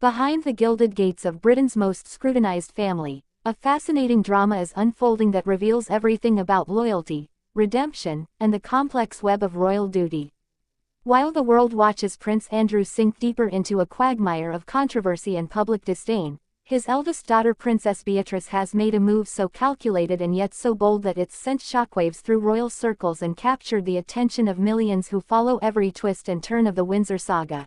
Behind the gilded gates of Britain's most scrutinized family, a fascinating drama is unfolding that reveals everything about loyalty, redemption, and the complex web of royal duty. While the world watches Prince Andrew sink deeper into a quagmire of controversy and public disdain, his eldest daughter Princess Beatrice has made a move so calculated and yet so bold that it's sent shockwaves through royal circles and captured the attention of millions who follow every twist and turn of the Windsor saga.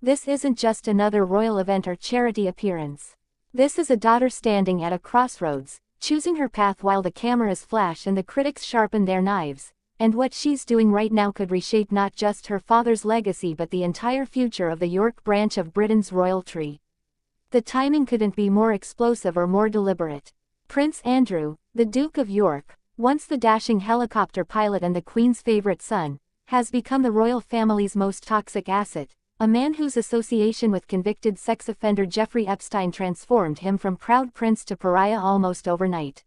This isn't just another royal event or charity appearance. This is a daughter standing at a crossroads, choosing her path while the cameras flash and the critics sharpen their knives, and what she's doing right now could reshape not just her father's legacy but the entire future of the York branch of Britain's royal tree. The timing couldn't be more explosive or more deliberate. Prince Andrew, the Duke of York, once the dashing helicopter pilot and the Queen's favorite son, has become the royal family's most toxic asset, a man whose association with convicted sex offender Jeffrey Epstein transformed him from proud prince to pariah almost overnight.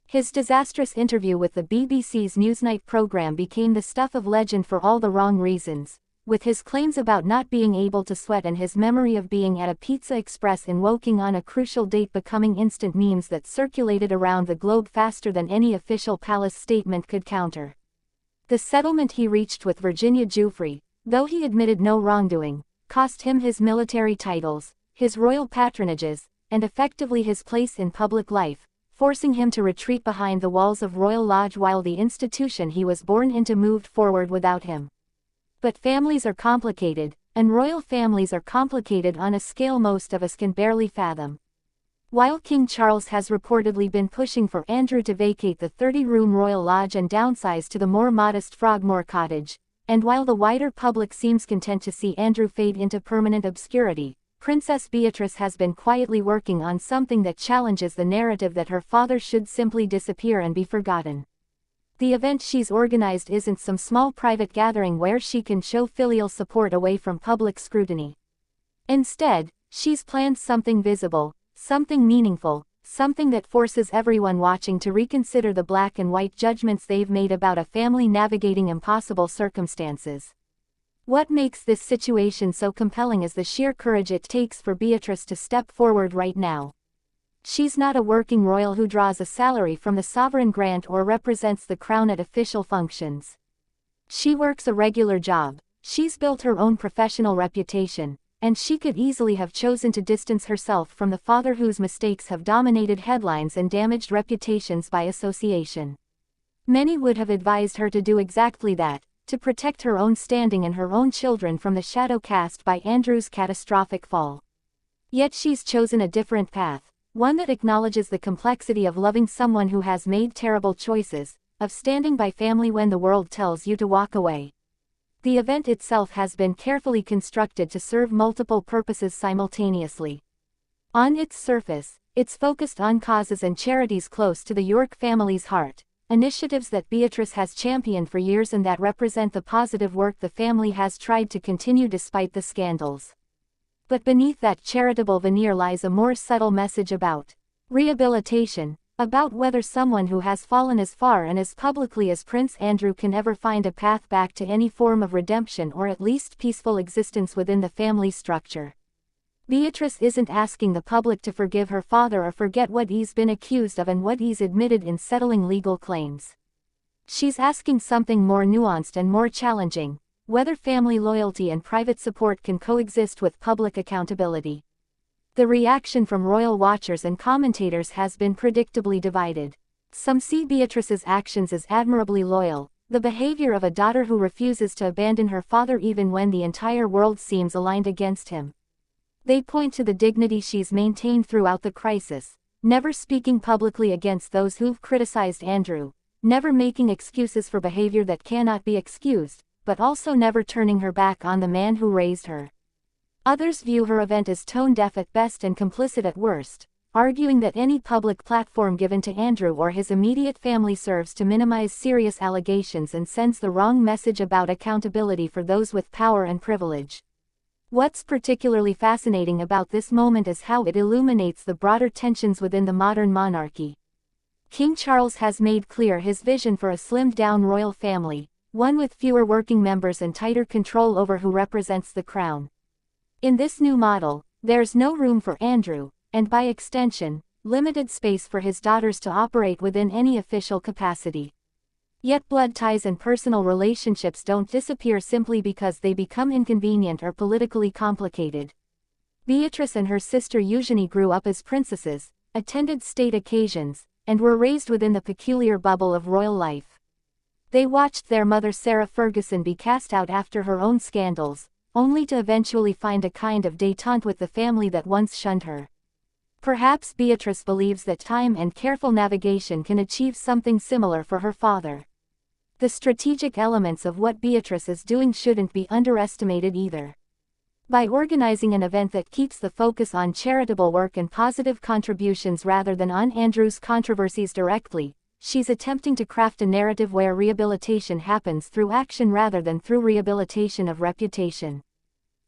His disastrous interview with the BBC's Newsnight program became the stuff of legend for all the wrong reasons, with his claims about not being able to sweat and his memory of being at a Pizza Express in Woking on a crucial date becoming instant memes that circulated around the globe faster than any official palace statement could counter. The settlement he reached with Virginia Giuffre, though he admitted no wrongdoing, cost him his military titles, his royal patronages, and effectively his place in public life, forcing him to retreat behind the walls of Royal Lodge while the institution he was born into moved forward without him. But families are complicated, and royal families are complicated on a scale most of us can barely fathom. While King Charles has reportedly been pushing for Andrew to vacate the 30-room Royal Lodge and downsize to the more modest Frogmore Cottage, and while the wider public seems content to see Andrew fade into permanent obscurity, Princess Beatrice has been quietly working on something that challenges the narrative that her father should simply disappear and be forgotten. The event she's organized isn't some small private gathering where she can show filial support away from public scrutiny. Instead, she's planned something visible, something meaningful, something that forces everyone watching to reconsider the black and white judgments they've made about a family navigating impossible circumstances. What makes this situation so compelling is the sheer courage it takes for Beatrice to step forward right now. She's not a working royal who draws a salary from the sovereign grant or represents the crown at official functions. She works a regular job, she's built her own professional reputation, and she could easily have chosen to distance herself from the father whose mistakes have dominated headlines and damaged reputations by association. Many would have advised her to do exactly that, to protect her own standing and her own children from the shadow cast by Andrew's catastrophic fall. Yet she's chosen a different path, one that acknowledges the complexity of loving someone who has made terrible choices, of standing by family when the world tells you to walk away. The event itself has been carefully constructed to serve multiple purposes simultaneously. On its surface, it's focused on causes and charities close to the York family's heart, initiatives that Beatrice has championed for years and that represent the positive work the family has tried to continue despite the scandals. But beneath that charitable veneer lies a more subtle message about rehabilitation, about whether someone who has fallen as far and as publicly as Prince Andrew can ever find a path back to any form of redemption or at least peaceful existence within the family structure. Beatrice isn't asking the public to forgive her father or forget what he's been accused of and what he's admitted in settling legal claims. She's asking something more nuanced and more challenging, whether family loyalty and private support can coexist with public accountability. The reaction from royal watchers and commentators has been predictably divided. Some see Beatrice's actions as admirably loyal, the behavior of a daughter who refuses to abandon her father even when the entire world seems aligned against him. They point to the dignity she's maintained throughout the crisis, never speaking publicly against those who've criticized Andrew, never making excuses for behavior that cannot be excused, but also never turning her back on the man who raised her. Others view her event as tone-deaf at best and complicit at worst, arguing that any public platform given to Andrew or his immediate family serves to minimize serious allegations and sends the wrong message about accountability for those with power and privilege. What's particularly fascinating about this moment is how it illuminates the broader tensions within the modern monarchy. King Charles has made clear his vision for a slimmed-down royal family, one with fewer working members and tighter control over who represents the crown. In this new model, There's no room for Andrew, and by extension, limited space for his daughters to operate within any official capacity. Yet blood ties and personal relationships don't disappear simply because they become inconvenient or politically complicated. Beatrice and her sister Eugenie grew up as princesses, attended state occasions, and were raised within the peculiar bubble of royal life. They watched their mother Sarah Ferguson be cast out after her own scandals, only to eventually find a kind of détente with the family that once shunned her. Perhaps Beatrice believes that time and careful navigation can achieve something similar for her father. The strategic elements of what Beatrice is doing shouldn't be underestimated either. By organizing an event that keeps the focus on charitable work and positive contributions rather than on Andrew's controversies directly, she's attempting to craft a narrative where rehabilitation happens through action rather than through rehabilitation of reputation.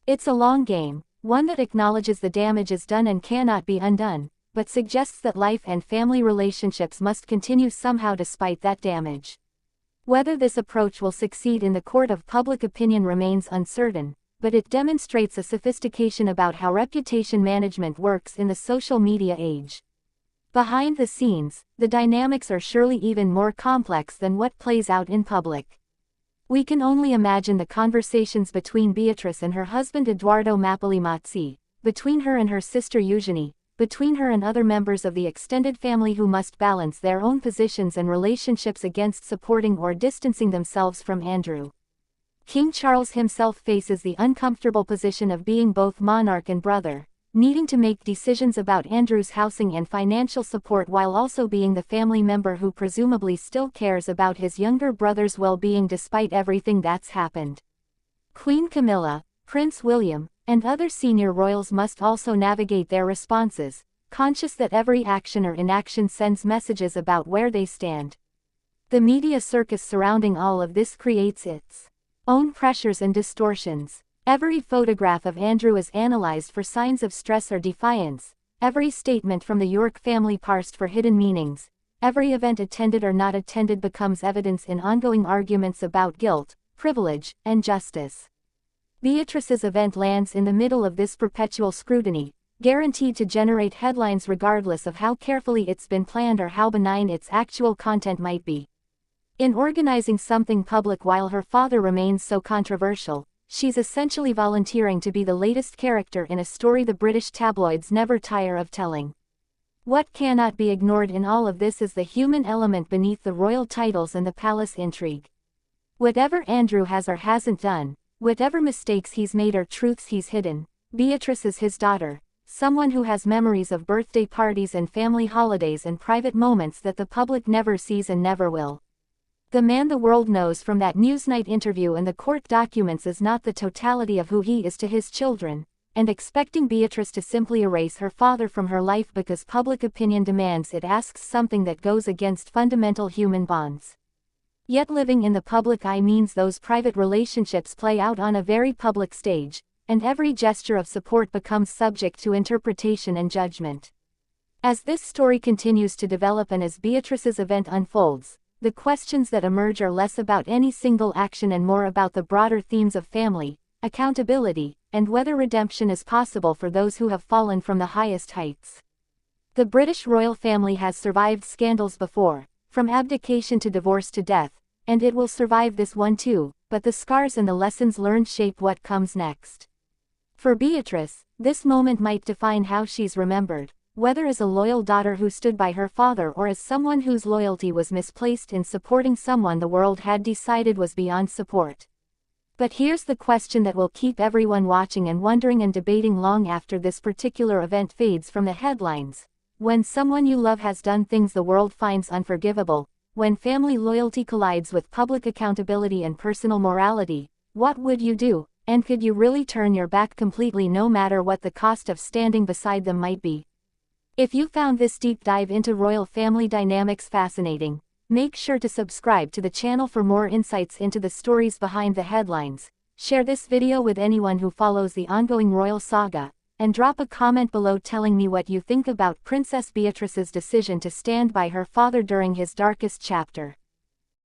It's a long game, one that acknowledges the damage is done and cannot be undone, but suggests that life and family relationships must continue somehow despite that damage. Whether this approach will succeed in the court of public opinion remains uncertain, but it demonstrates a sophistication about how reputation management works in the social media age. Behind the scenes, the dynamics are surely even more complex than what plays out in public. We can only imagine the conversations between Beatrice and her husband Edoardo Mapelli-Mazzi, between her and her sister Eugenie, between her and other members of the extended family who must balance their own positions and relationships against supporting or distancing themselves from Andrew. King Charles himself faces the uncomfortable position of being both monarch and brother, needing to make decisions about Andrew's housing and financial support while also being the family member who presumably still cares about his younger brother's well-being despite everything that's happened. Queen Camilla, Prince William, and other senior royals must also navigate their responses, conscious that every action or inaction sends messages about where they stand. The media circus surrounding all of this creates its own pressures and distortions. Every photograph of Andrew is analyzed for signs of stress or defiance, every statement from the York family parsed for hidden meanings, every event attended or not attended becomes evidence in ongoing arguments about guilt, privilege, and justice. Beatrice's event lands in the middle of this perpetual scrutiny, guaranteed to generate headlines regardless of how carefully it's been planned or how benign its actual content might be. In organizing something public while her father remains so controversial, she's essentially volunteering to be the latest character in a story the British tabloids never tire of telling. What cannot be ignored in all of this is the human element beneath the royal titles and the palace intrigue. Whatever Andrew has or hasn't done, whatever mistakes he's made or truths he's hidden, Beatrice is his daughter, someone who has memories of birthday parties and family holidays and private moments that the public never sees and never will. The man the world knows from that Newsnight interview and the court documents is not the totality of who he is to his children, and expecting Beatrice to simply erase her father from her life because public opinion demands it asks something that goes against fundamental human bonds. Yet living in the public eye means those private relationships play out on a very public stage, and every gesture of support becomes subject to interpretation and judgment. As this story continues to develop and as Beatrice's event unfolds, the questions that emerge are less about any single action and more about the broader themes of family, accountability, and whether redemption is possible for those who have fallen from the highest heights. The British royal family has survived scandals before, from abdication to divorce to death, and it will survive this one too, but the scars and the lessons learned shape what comes next. For Beatrice, this moment might define how she's remembered, whether as a loyal daughter who stood by her father or as someone whose loyalty was misplaced in supporting someone the world had decided was beyond support. But here's the question that will keep everyone watching and wondering and debating long after this particular event fades from the headlines. When someone you love has done things the world finds unforgivable, when family loyalty collides with public accountability and personal morality, what would you do, and could you really turn your back completely no matter what the cost of standing beside them might be? If you found this deep dive into royal family dynamics fascinating, make sure to subscribe to the channel for more insights into the stories behind the headlines, share this video with anyone who follows the ongoing royal saga, and drop a comment below telling me what you think about Princess Beatrice's decision to stand by her father during his darkest chapter.